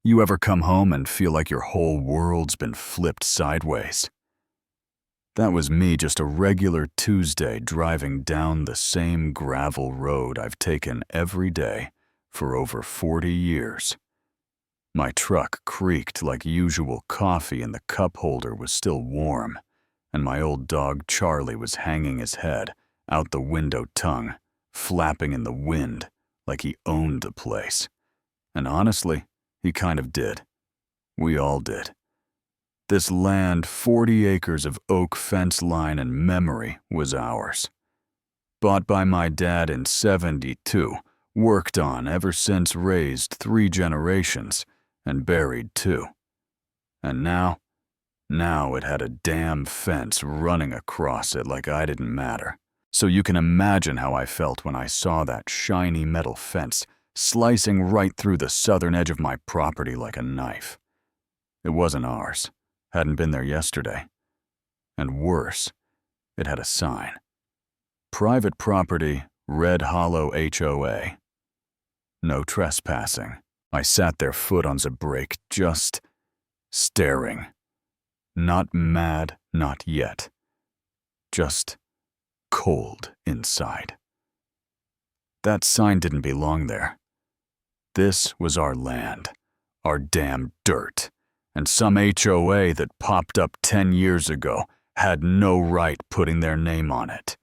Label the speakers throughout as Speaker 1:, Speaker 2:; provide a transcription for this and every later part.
Speaker 1: You ever come home and feel like your whole world's been flipped sideways? That was me just a regular Tuesday driving down the same gravel road I've taken every day for over 40 years. My truck creaked like usual coffee and the cup holder was still warm, and my old dog Charlie was hanging his head out the window tongue, flapping in the wind like he owned the place. And honestly, he kind of did. We all did. This land, 40 acres of oak fence line and memory, was ours. Bought by my dad in '72, worked on ever since, raised 3 generations, and buried 2. And now it had a damn fence running across it like I didn't matter. So you can imagine how I felt when I saw that shiny metal fence slicing right through the southern edge of my property like a knife. It wasn't ours. Hadn't been there yesterday. And worse, it had a sign. Private property, Red Hollow HOA. No trespassing. I sat there, foot on the brake, just staring. Not mad, not yet. Just cold inside. That sign didn't belong there. This was our land, our damn dirt, and some HOA that popped up 10 years ago had no right putting their name on it.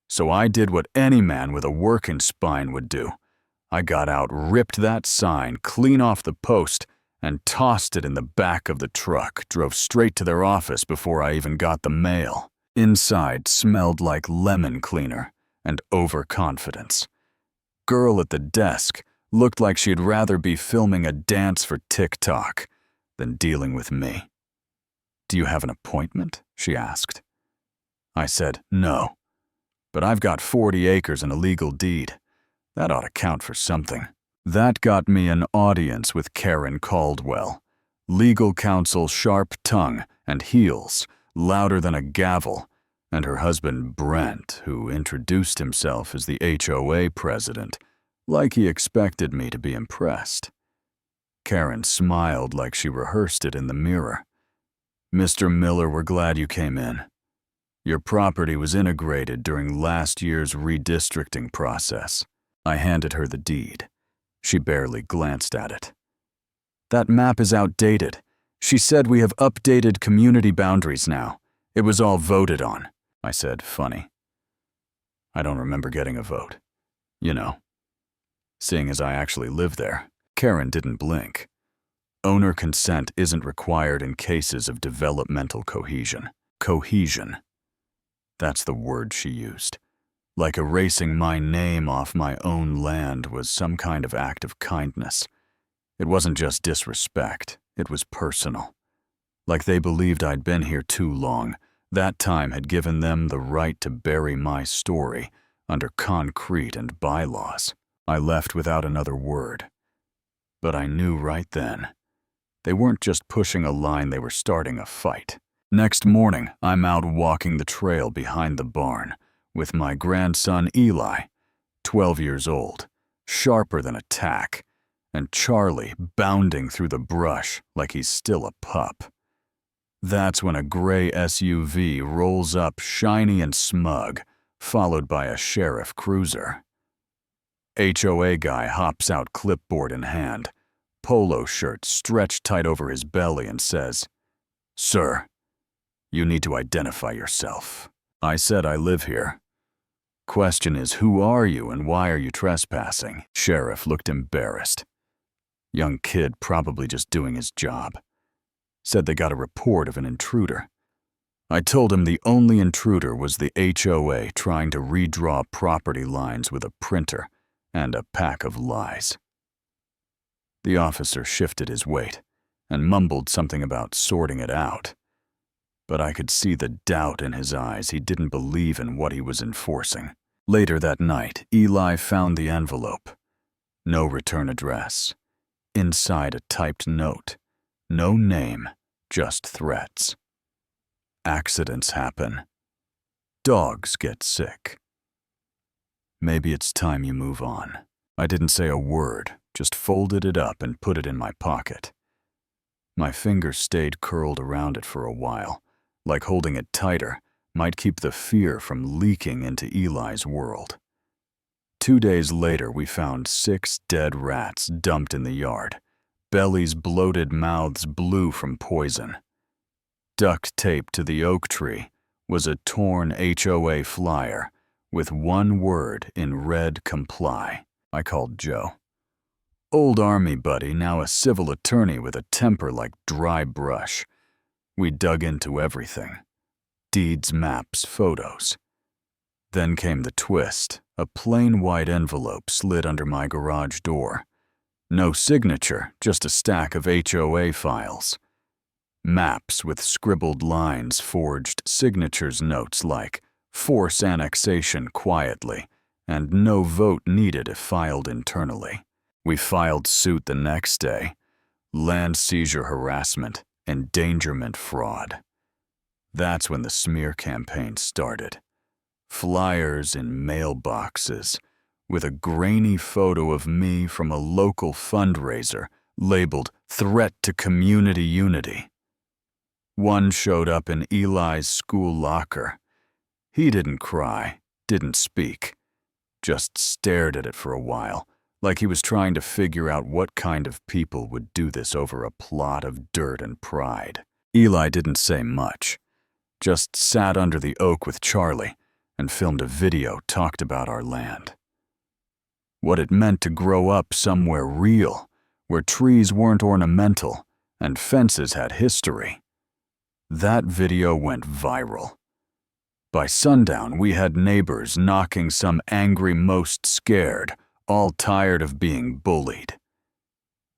Speaker 1: So I did what any man with a working spine would do. I got out, ripped that sign clean off the post, and tossed it in the back of the truck, drove straight to their office before I even got the mail. Inside smelled like lemon cleaner and overconfidence. Girl at the desk looked like she'd rather be filming a dance for TikTok than dealing with me. "Do you have an appointment?" she asked. I said, "No, but I've got 40 acres and a legal deed. That ought to count for something." That got me an audience with Karen Caldwell. Legal counsel, sharp tongue and heels, louder than a gavel, and her husband Brent, who introduced himself as the HOA president, like he expected me to be impressed. Karen smiled like she rehearsed it in the mirror. "Mr. Miller, we're glad you came in. Your property was integrated during last year's redistricting process." I handed her the deed. She barely glanced at it. "That map is outdated. She said we have updated community boundaries now. It was all voted on." I said, funny. I don't remember getting a vote. You know, seeing as I actually live there. Karen didn't blink. Owner consent isn't required in cases of developmental cohesion. Cohesion. That's the word she used. Like erasing my name off my own land was some kind of act of kindness. It wasn't just disrespect, it was personal. Like they believed I'd been here too long. That time had given them the right to bury my story under concrete and bylaws. I left without another word. But I knew right then. They weren't just pushing a line, they were starting a fight. Next morning, I'm out walking the trail behind the barn with my grandson Eli, 12 years old, sharper than a tack, and Charlie bounding through the brush like he's still a pup. That's when a gray SUV rolls up shiny and smug, followed by a sheriff cruiser. HOA guy hops out, clipboard in hand, polo shirt stretched tight over his belly, and says, "Sir, you need to identify yourself." I said I live here. "Question is, who are you and why are you trespassing?" Sheriff looked embarrassed. Young kid, probably just doing his job. Said they got a report of an intruder. I told him the only intruder was the HOA trying to redraw property lines with a printer and a pack of lies. The officer shifted his weight and mumbled something about sorting it out. But I could see the doubt in his eyes. He didn't believe in what he was enforcing. Later that night, Eli found the envelope. No return address. Inside a typed note. No name, just threats. Accidents happen. Dogs get sick. Maybe it's time you move on. I didn't say a word, just folded it up and put it in my pocket. My fingers stayed curled around it for a while, like holding it tighter might keep the fear from leaking into Eli's world. 2 days later, we found 6 dead rats dumped in the yard, bellies bloated, mouths blue from poison. Duct taped to the oak tree was a torn HOA flyer with one word in red comply. I called Joe. Old army buddy, now a civil attorney with a temper like dry brush. We dug into everything. Deeds, maps, photos. Then came the twist. A plain white envelope slid under my garage door. No signature, just a stack of HOA files. Maps with scribbled lines, forged signatures notes like force annexation quietly and no vote needed if filed internally. We filed suit the next day. Land seizure harassment, endangerment fraud. That's when the smear campaign started. Flyers in mailboxes with a grainy photo of me from a local fundraiser labeled Threat to Community Unity. One showed up in Eli's school locker. He didn't cry, didn't speak, just stared at it for a while, like he was trying to figure out what kind of people would do this over a plot of dirt and pride. Eli didn't say much, just sat under the oak with Charlie and filmed a video talked about our land. What it meant to grow up somewhere real, where trees weren't ornamental and fences had history. That video went viral. By sundown, we had neighbors knocking some angry most scared, all tired of being bullied.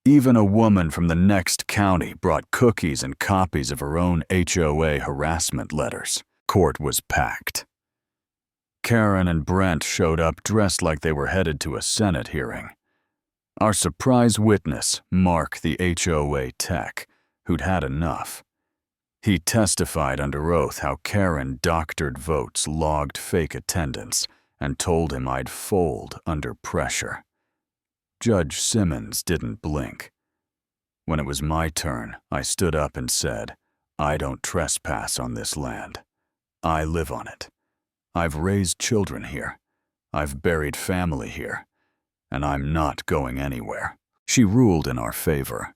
Speaker 1: Even a woman from the next county brought cookies and copies of her own HOA harassment letters. Court was packed. Karen and Brent showed up dressed like they were headed to a Senate hearing. Our surprise witness, Mark, the HOA tech, who'd had enough. He testified under oath how Karen doctored votes, logged fake attendance, and told him I'd fold under pressure. Judge Simmons didn't blink. When it was my turn, I stood up and said, I don't trespass on this land. I live on it. I've raised children here. I've buried family here. And I'm not going anywhere. She ruled in our favor.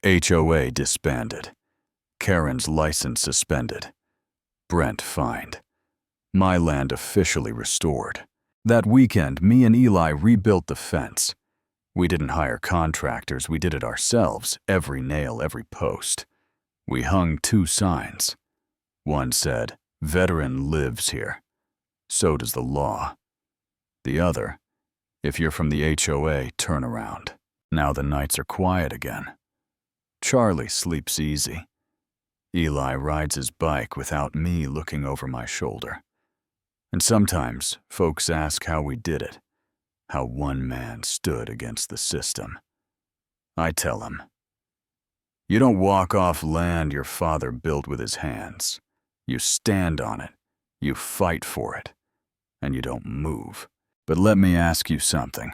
Speaker 1: HOA disbanded. Karen's license suspended. Brent fined. My land officially restored. That weekend, me and Eli rebuilt the fence. We didn't hire contractors, we did it ourselves, every nail, every post. We hung 2 signs. One said, Veteran lives here. So does the law. The other, if you're from the HOA, turn around. Now the nights are quiet again. Charlie sleeps easy. Eli rides his bike without me looking over my shoulder. And sometimes folks ask how we did it, how one man stood against the system. I tell them, you don't walk off land your father built with his hands. You stand on it, you fight for it, and you don't move. But let me ask you something.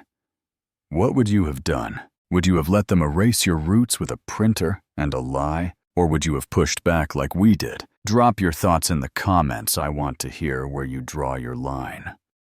Speaker 1: What would you have done? Would you have let them erase your roots with a printer and a lie? Or would you have pushed back like we did? Drop your thoughts in the comments. I want to hear where you draw your line.